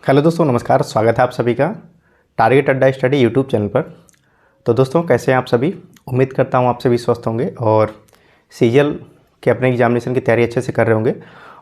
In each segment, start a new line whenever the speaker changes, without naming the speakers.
Hello दोस्तों, नमस्कार। स्वागत है आप सभी का टारगेट अड्डा स्टडी यूट्यूब चैनल पर। तो दोस्तों, कैसे हैं आप सभी? उम्मीद करता हूं आप सभी स्वस्थ होंगे और सीजीएल के अपने एग्जामिनेशन की तैयारी अच्छे से कर रहे होंगे।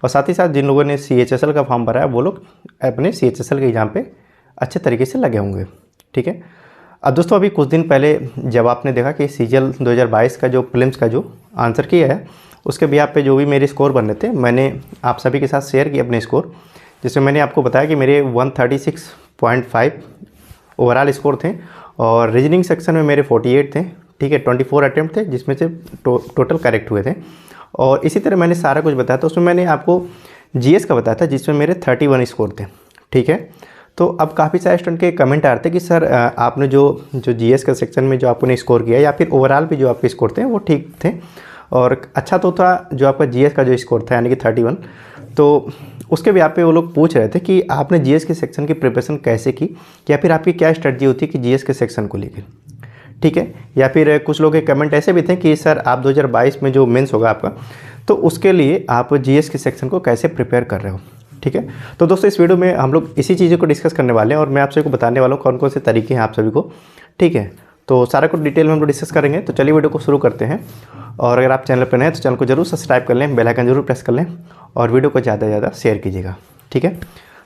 और साथ ही साथ जिन लोगों ने सीएचएसएल का फॉर्म भरा है वो लोग अपने सीएचएसएल के एग्ज़ाम पे अच्छे तरीके से लगे होंगे। ठीक है। अब दोस्तों, अभी कुछ दिन पहले जब आपने देखा कि सीजीएल 2022 का जो प्रीलिम्स का जो आंसर किया है उसके बिहाफ पे जो भी मेरे स्कोर बन रहे थे, मैंने आप सभी के साथ शेयर किए अपने स्कोर, जिसमें मैंने आपको बताया कि मेरे 136.5 ओवरऑल स्कोर थे और रीजनिंग सेक्शन में मेरे 48 थे। ठीक है, 24 अटैम्प्ट थे जिसमें से टोटल करेक्ट हुए थे। और इसी तरह मैंने सारा कुछ बताया था। उसमें मैंने आपको जीएस का बताया था जिसमें मेरे 31 स्कोर थे। ठीक है। तो अब काफ़ी सारे स्टूडेंट के कमेंट आ रहे थे कि सर आपने जो जीएस का सेक्शन में जो आपने स्कोर किया या फिर ओवरऑल भी जो आपके स्कोर थे वो ठीक थे और अच्छा तो था जो आपका जीएस का जो स्कोर था यानी कि 31। तो उसके भी आप पे वो लोग पूछ रहे थे कि आपने जीएस के सेक्शन की प्रिपरेशन कैसे की या फिर आपकी क्या स्ट्रेटजी होती है कि जीएस के सेक्शन को लेकर। ठीक है। या फिर कुछ लोग के कमेंट ऐसे भी थे कि सर आप 2022 में जो मेंस होगा आपका, तो उसके लिए आप जीएस के सेक्शन को कैसे प्रिपेयर कर रहे हो। ठीक है। तो दोस्तों, इस वीडियो में हम लोग इसी चीज़ों को डिस्कस करने वाले हैं और मैं आप सभी को बताने वाला हूँ कौन कौन से तरीके हैं आप सभी को। ठीक है। तो सारा कुछ डिटेल में हम लोग डिस्कस करेंगे। तो चलिए वीडियो को शुरू करते हैं। और अगर आप चैनल पर नए हैं तो चैनल को जरूर सब्सक्राइब कर लें, बेल आइकन जरूर प्रेस कर लें और वीडियो को ज़्यादा से ज़्यादा शेयर कीजिएगा। ठीक है।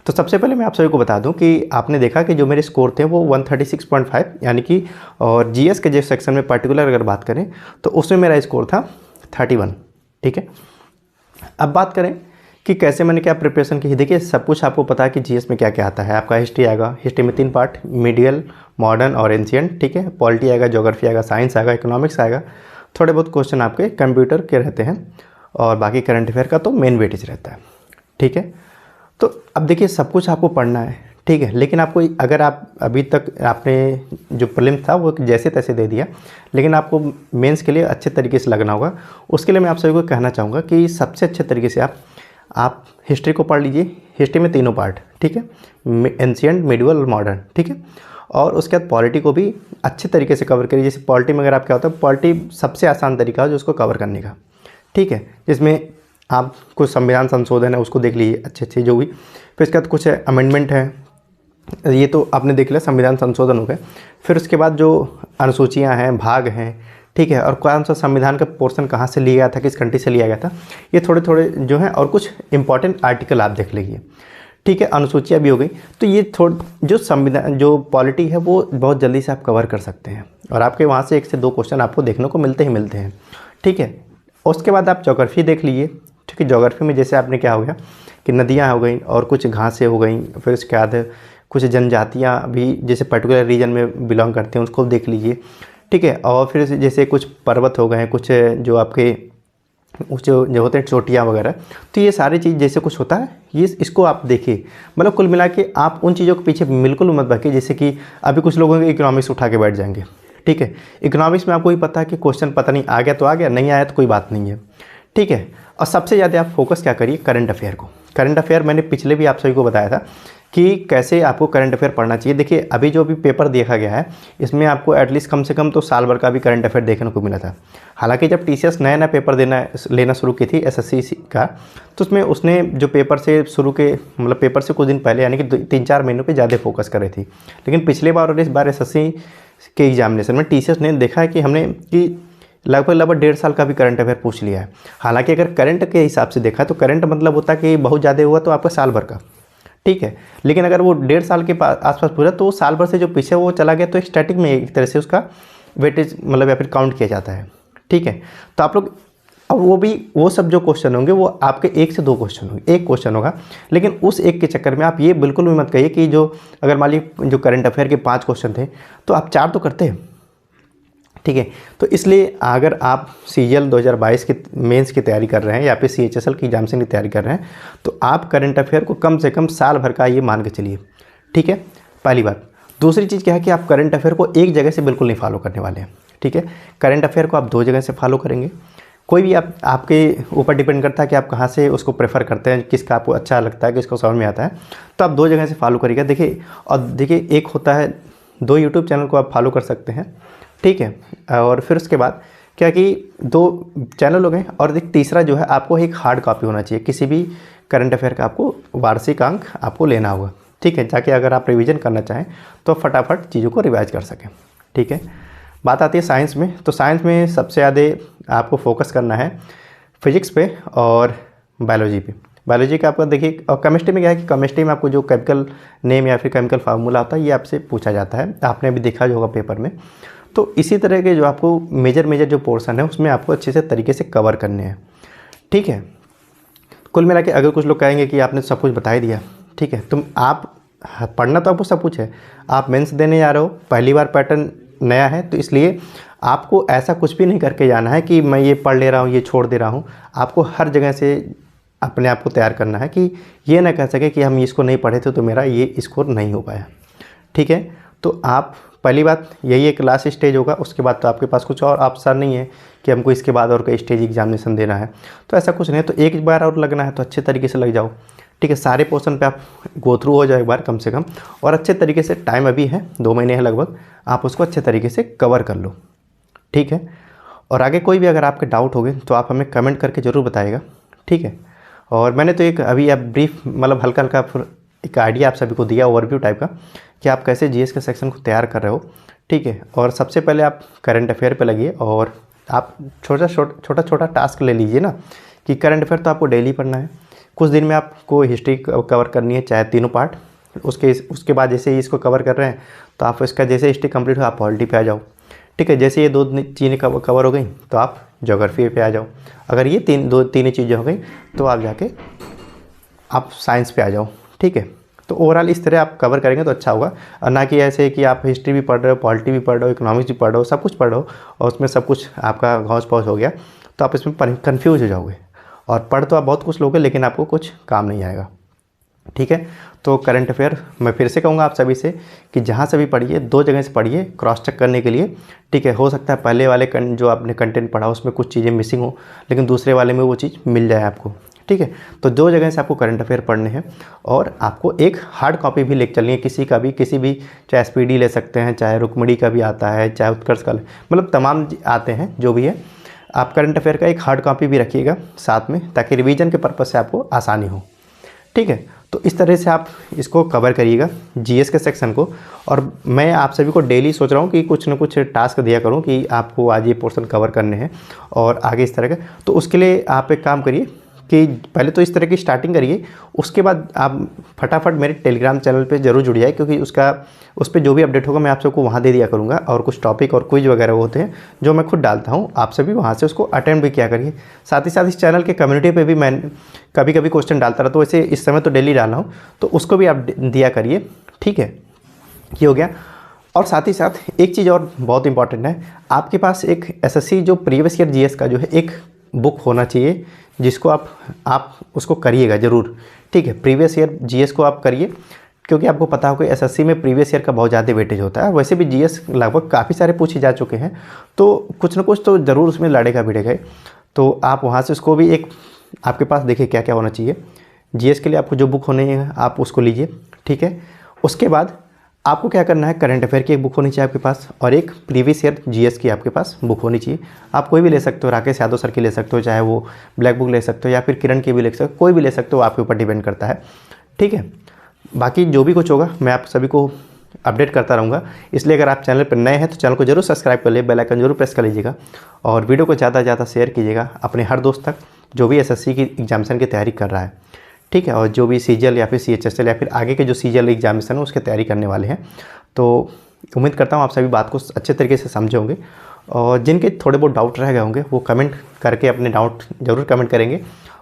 तो सबसे पहले मैं आप सभी को बता दूं कि आपने देखा कि जो मेरे स्कोर थे वो 136.5 यानी कि, और जीएस के जो सेक्शन में पर्टिकुलर अगर बात करें तो उसमें मेरा स्कोर था 31। ठीक है। अब बात करें कि कैसे मैंने क्या प्रिपरेशन की। देखिए, सब कुछ आपको पता है कि जीएस में क्या क्या आता है। आपका हिस्ट्री आएगा, हिस्ट्री में 3 पार्ट, मीडियल, मॉडर्न और एंशिएंट। ठीक है। पॉलिटी आएगा, ज्योग्राफी आएगा, साइंस आएगा, इकोनॉमिक्स आएगा। थोड़े बहुत क्वेश्चन आपके कंप्यूटर के रहते हैं और बाकी करंट अफेयर का तो मेन वेटेज रहता है। ठीक है। तो अब देखिए, सब कुछ आपको पढ़ना है। ठीक है। लेकिन आपको अगर आप अभी तक आपने जो प्रीलिम्स था वो जैसे तैसे दे दिया, लेकिन आपको मेंस के लिए अच्छे तरीके से लगना होगा। उसके लिए मैं आप सभी को कहना चाहूँगा कि सबसे अच्छे तरीके से आप हिस्ट्री को पढ़ लीजिए। हिस्ट्री में 3 पार्ट। ठीक है, एंशिएंट, मिडिवल और मॉडर्न। ठीक है। और उसके बाद पॉलिटी को भी अच्छे तरीके से कवर करिए। जैसे पॉलिटी में अगर आप क्या होता है, पॉलिटी सबसे आसान तरीका है जो उसको कवर करने का। ठीक है। जिसमें आप कुछ संविधान संशोधन है उसको देख लीजिए अच्छे जो भी। फिर इसके बाद कुछ अमेंडमेंट है, ये तो आपने देख लिया, संविधान संशोधन हो गए। फिर उसके बाद जो अनुसूचियाँ हैं, भाग हैं। ठीक है। और कौन सा संविधान का पोर्शन कहाँ से लिया गया था, किस कंट्री से लिया गया था, ये थोड़े थोड़े जो हैं। और कुछ इंपॉर्टेंट आर्टिकल आप देख लीजिए। ठीक है। अनुसूचियाँ भी हो गई। तो ये जो संविधान जो पॉलिटी है वो बहुत जल्दी से आप कवर कर सकते हैं और आपके वहाँ से 1 से 2 क्वेश्चन आपको देखने को मिलते ही मिलते हैं। ठीक है। उसके बाद आप ज्योग्राफी देख लीजिए। ठीक है। ज्योग्राफी में जैसे आपने क्या हो गया कि नदियाँ हो गई और कुछ घासें हो गई। फिर उसके बाद कुछ जनजातियाँ भी जैसे पर्टिकुलर रीजन में बिलोंग करते हैं उसको देख लीजिए। ठीक है। और फिर जैसे कुछ पर्वत हो गए, कुछ जो आपके जो होते हैं चोटियाँ वगैरह, तो ये सारी चीज़ जैसे कुछ होता है ये इसको आप देखिए। मतलब कुल मिला के आप उन चीज़ों के पीछे बिल्कुल मत भागिए। जैसे कि अभी कुछ लोगों के इकोनॉमिक्स उठा के बैठ जाएंगे। ठीक है। इकोनॉमिक्स में आपको ही पता है कि क्वेश्चन पता नहीं आ गया तो आ गया, नहीं आया तो कोई बात नहीं है। ठीक है। और सबसे ज़्यादा आप फोकस क्या करिए, करंट अफेयर को। करंट अफेयर मैंने पिछले भी आप सभी को बताया था कि कैसे आपको करंट अफेयर पढ़ना चाहिए। देखिए, अभी जो भी पेपर देखा गया है इसमें आपको एटलीस्ट कम से कम तो साल भर का भी करंट अफेयर देखने को मिला था। हालांकि जब टीसीएस नया पेपर लेना शुरू की थी एसएससी का, तो उसमें उसने जो पेपर से शुरू के मतलब पेपर से कुछ दिन पहले यानी कि 3-4 महीनों पे ज़्यादा फोकस कर रही थी। लेकिन पिछले बार और इस बार एसएससी के एग्जामिनेशन में टीसीएस ने देखा है कि हमने कि लगभग 1.5 साल का भी करंट अफेयर पूछ लिया है। हालांकि अगर करंट के हिसाब से देखा तो करंट मतलब होता है कि बहुत ज़्यादा हुआ तो आपका साल भर का। ठीक है। लेकिन अगर वो 1.5 साल के आसपास पूरा तो साल भर से जो पीछे वो चला गया तो एक स्टैटिक में एक तरह से उसका वेटेज मतलब या फिर काउंट किया जाता है। ठीक है। तो आप लोग अब वो सब जो क्वेश्चन होंगे वो आपके 1 से 2 क्वेश्चन होंगे, 1 क्वेश्चन होगा। लेकिन उस एक के चक्कर में आप ये बिल्कुल भी मत कहिए कि जो अगर मान लीजिए जो करंट अफेयर के 5 क्वेश्चन थे तो आप 4 तो करते हैं। ठीक है। तो इसलिए अगर आप सीजीएल 2022 के मेंस की तैयारी कर रहे हैं या फिर सीएचएसएल की एग्जामिनेशन की तैयारी कर रहे हैं तो आप करंट अफेयर को कम से कम साल भर का ये मान के चलिए। ठीक है। पहली बात। दूसरी चीज़ क्या है कि आप करंट अफेयर को एक जगह से बिल्कुल नहीं फॉलो करने वाले हैं। ठीक है। करंट अफेयर को आप 2 जगह से फॉलो करेंगे। कोई भी आपके ऊपर डिपेंड करता है कि आप कहाँ से उसको प्रेफर करते हैं, किसका आपको अच्छा लगता है, किसको समझ में आता है। तो आप 2 जगह से फॉलो करिएगा। देखिए, और देखिए एक होता है 2 यूट्यूब चैनल को आप फॉलो कर सकते हैं। ठीक है। और फिर उसके बाद क्या कि 2 चैनल हो गए और एक तीसरा जो है आपको एक हार्ड कॉपी होना चाहिए। किसी भी करंट अफेयर का आपको वार्षिक अंक आपको लेना होगा। ठीक है, ताकि अगर आप रिवीजन करना चाहें तो फटाफट चीज़ों को रिवाइज कर सकें। ठीक है, बात आती है साइंस में। तो साइंस में सबसे ज़्यादा आपको फोकस करना है फिजिक्स पे और बायोलॉजी पे। बायोलॉजी का आपका देखिए, और केमिस्ट्री में क्या है कि केमिस्ट्री में आपको जो केमिकल नेम या फिर केमिकल फार्मूला होता है ये आपसे पूछा जाता है, आपने भी देखा होगा पेपर में। तो इसी तरह के जो आपको मेजर जो पोर्शन है उसमें आपको अच्छे से तरीके से कवर करने हैं। ठीक है, कुल मिला के अगर कुछ लोग कहेंगे कि आपने सब कुछ बता ही दिया, ठीक है, तुम आप पढ़ना तो आपको सब कुछ है, आप मेंस देने जा रहे हो, पहली बार पैटर्न नया है, तो इसलिए आपको ऐसा कुछ भी नहीं करके जाना है कि मैं ये पढ़ ले रहा हूँ ये छोड़ दे रहा हूँ। आपको हर जगह से अपने आप को तैयार करना है कि ये ना कह सके कि हम इसको नहीं पढ़े थे तो मेरा ये स्कोर नहीं हो पाया। ठीक है, तो आप पहली बात यही एक लास्ट स्टेज होगा, उसके बाद तो आपके पास कुछ और ऑप्शन नहीं है कि हमको इसके बाद और कोई स्टेज एग्जामिनेशन देना है, तो ऐसा कुछ नहीं है। तो एक बार और लगना है तो अच्छे तरीके से लग जाओ। ठीक है, सारे पोर्शन पे आप गो थ्रू हो जाओ एक बार कम से कम, और अच्छे तरीके से, टाइम अभी है 2 महीने है लगभग, आप उसको अच्छे तरीके से कवर कर लो। ठीक है, और आगे कोई भी अगर आपके डाउट होंगे तो आप हमें कमेंट करके ज़रूर बताइएगा। ठीक है, और मैंने तो एक अभी आप ब्रीफ मतलब हल्का हल्का एक आइडिया आप सभी को दिया ओवरव्यू टाइप का कि आप कैसे जीएस के सेक्शन को तैयार कर रहे हो। ठीक है, और सबसे पहले आप करंट अफेयर पे लगिए और आप छोटा टास्क ले लीजिए ना कि करंट अफेयर तो आपको डेली पढ़ना है, कुछ दिन में आपको हिस्ट्री कवर करनी है, चाहे तीनों पार्ट। उसके बाद जैसे ही इसको कवर कर रहे हैं तो आप इसका जैसे हिस्ट्री कंप्लीट हो आप पॉलिटी पे आ जाओ। ठीक है, जैसे ये 2 चीज़ें कवर हो गई तो आप ज्योग्राफी पे आ जाओ। अगर ये तीन चीज़ें हो गई तो आप जाके आप साइंस पे आ जाओ। ठीक है, तो ओवरऑल इस तरह आप कवर करेंगे तो अच्छा होगा, और ना कि ऐसे कि आप हिस्ट्री भी पढ़ रहे हो, पॉलिटी भी पढ़ रहे हो, इकोनॉमिक्स भी पढ़ रहे हो, सब कुछ पढ़ रहे हो और उसमें सब कुछ आपका घौंस पौंस हो गया तो आप इसमें कन्फ्यूज हो जाओगे, और पढ़ तो आप बहुत कुछ लोगे लेकिन आपको कुछ काम नहीं आएगा। ठीक है, तो करंट अफेयर मैं फिर से कहूँगा आप सभी से कि जहाँ से भी पढ़िए 2 जगह से पढ़िए क्रॉस चेक करने के लिए। ठीक है, हो सकता है पहले वाले जो आपने कंटेंट पढ़ा उसमें कुछ चीज़ें मिसिंग हो, लेकिन दूसरे वाले में वो चीज़ मिल जाए आपको। ठीक है, तो 2 जगह से आपको करंट अफेयर पढ़ने हैं, और आपको एक हार्ड कॉपी भी लेकर चलनी है, किसी भी चाहे एसपीडी ले सकते हैं, चाहे रुक्मणी का भी आता है, चाहे उत्कर्ष का, मतलब तमाम आते हैं जो भी है। आप करंट अफेयर का एक हार्ड कॉपी भी रखिएगा साथ में, ताकि रिवीजन के पर्पज़ से आपको आसानी हो। ठीक है, तो इस तरह से आप इसको कवर करिएगा जीएस के सेक्शन को, और मैं आप सभी को डेली सोच रहा हूँ कि कुछ ना कुछ टास्क दिया करूँ कि आपको आज ये पोर्शन कवर करने हैं और आगे इस तरह का। तो उसके लिए आप एक काम करिए कि पहले तो इस तरह की स्टार्टिंग करिए, उसके बाद आप फटाफट मेरे टेलीग्राम चैनल पे ज़रूर जुड़ जाए, क्योंकि उस पर जो भी अपडेट होगा मैं आप सबको वहाँ दे दिया करूँगा, और कुछ टॉपिक और क्विज वगैरह होते हैं जो मैं खुद डालता हूँ, आप सभी वहाँ से उसको अटेंड भी किया करिए। साथ ही साथ इस चैनल के कम्युनिटी पे भी मैं कभी कभी क्वेश्चन डालता रहता हूँ, वैसे इस समय तो डेली डाल रहा हूँ, तो उसको भी आप दिया करिए। ठीक है, ये हो गया। और साथ ही साथ एक चीज़ और बहुत इंपॉर्टेंट है, आपके पास एक एसएससी जो प्रीवियस ईयर जीएस का जो है एक बुक होना चाहिए, जिसको आप उसको करिएगा ज़रूर। ठीक है, प्रीवियस ईयर जीएस को आप करिए, क्योंकि आपको पता होगा एसएससी में प्रीवियस ईयर का बहुत ज़्यादा वेटेज होता है। वैसे भी जीएस लगभग काफ़ी सारे पूछे जा चुके हैं, तो कुछ ना कुछ तो ज़रूर उसमें लड़ेगा भिड़ेगा। तो आप वहाँ से उसको भी एक आपके पास देखिए क्या क्या होना चाहिए जीएस के लिए। आपको जो बुक होनी है आप उसको लीजिए। ठीक है, उसके बाद आपको क्या करना है, करंट अफेयर की एक बुक होनी चाहिए आपके पास, और एक प्रीवियस ईयर जीएस की आपके पास बुक होनी चाहिए। आप कोई भी ले सकते हो, राकेश यादव सर की ले सकते हो, चाहे वो ब्लैक बुक ले सकते हो, या फिर किरण की भी ले सकते हो, कोई भी ले सकते हो, आपके ऊपर डिपेंड करता है। ठीक है, बाकी जो भी कुछ होगा मैं आप सभी को अपडेट करता रहूँगा, इसलिए अगर आप चैनल पर नए हैं तो चैनल को जरूर सब्सक्राइब कर लिए, बेल आइकन जरूर प्रेस कर लीजिएगा, और वीडियो को ज़्यादा से ज़्यादा शेयर कीजिएगा अपने हर दोस्त तक जो भी एसएससी की एग्जामिनेशन की तैयारी कर रहा है। ठीक है, और जो भी सीजीएल या फिर सीएचएसएल या फिर आगे के जो सीजीएल एग्जामिनेशन है उसकी तैयारी करने वाले हैं, तो उम्मीद करता हूँ आप सभी बात को अच्छे तरीके से समझे होंगे, और जिनके थोड़े बहुत डाउट रह गए होंगे वो कमेंट करके अपने डाउट ज़रूर कमेंट करेंगे,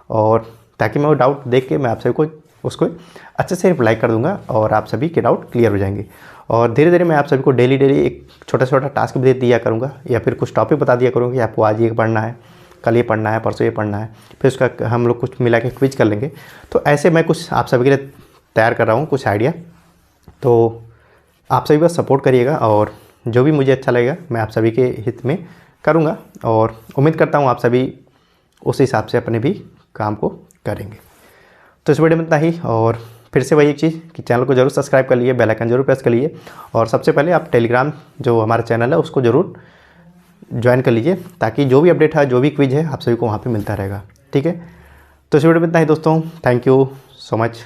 और ताकि मैं वो डाउट देख के मैं आप सभी को उसको अच्छे से रिप्लाई कर दूंगा और आप सभी के डाउट क्लियर हो जाएंगे। और धीरे धीरे मैं आप सभी को डेली एक छोटा टास्क भी दे दिया करूँगा, या फिर कुछ टॉपिक बता दिया करूँगा कि आपको आज ये पढ़ना है, कल ये पढ़ना है, परसों ये पढ़ना है, फिर उसका हम लोग कुछ मिला के क्विज कर लेंगे। तो ऐसे मैं कुछ आप सभी के लिए तैयार कर रहा हूँ कुछ आइडिया, तो आप सभी बस सपोर्ट करिएगा, और जो भी मुझे अच्छा लगेगा मैं आप सभी के हित में करूँगा, और उम्मीद करता हूँ आप सभी उस हिसाब से अपने भी काम को करेंगे। तो इस वीडियो में इतना ही, और फिर से वही एक चीज़ कि चैनल को जरूर सब्सक्राइब कर लिए, बेल आइकन जरूर प्रेस कर लिए, और सबसे पहले आप टेलीग्राम जो हमारा चैनल है उसको ज़रूर ज्वाइन कर लीजिए, ताकि जो भी अपडेट है, जो भी क्विज है, आप सभी को वहाँ पे मिलता रहेगा। ठीक है, तो इस वीडियो में इतना ही दोस्तों, थैंक यू सो मच।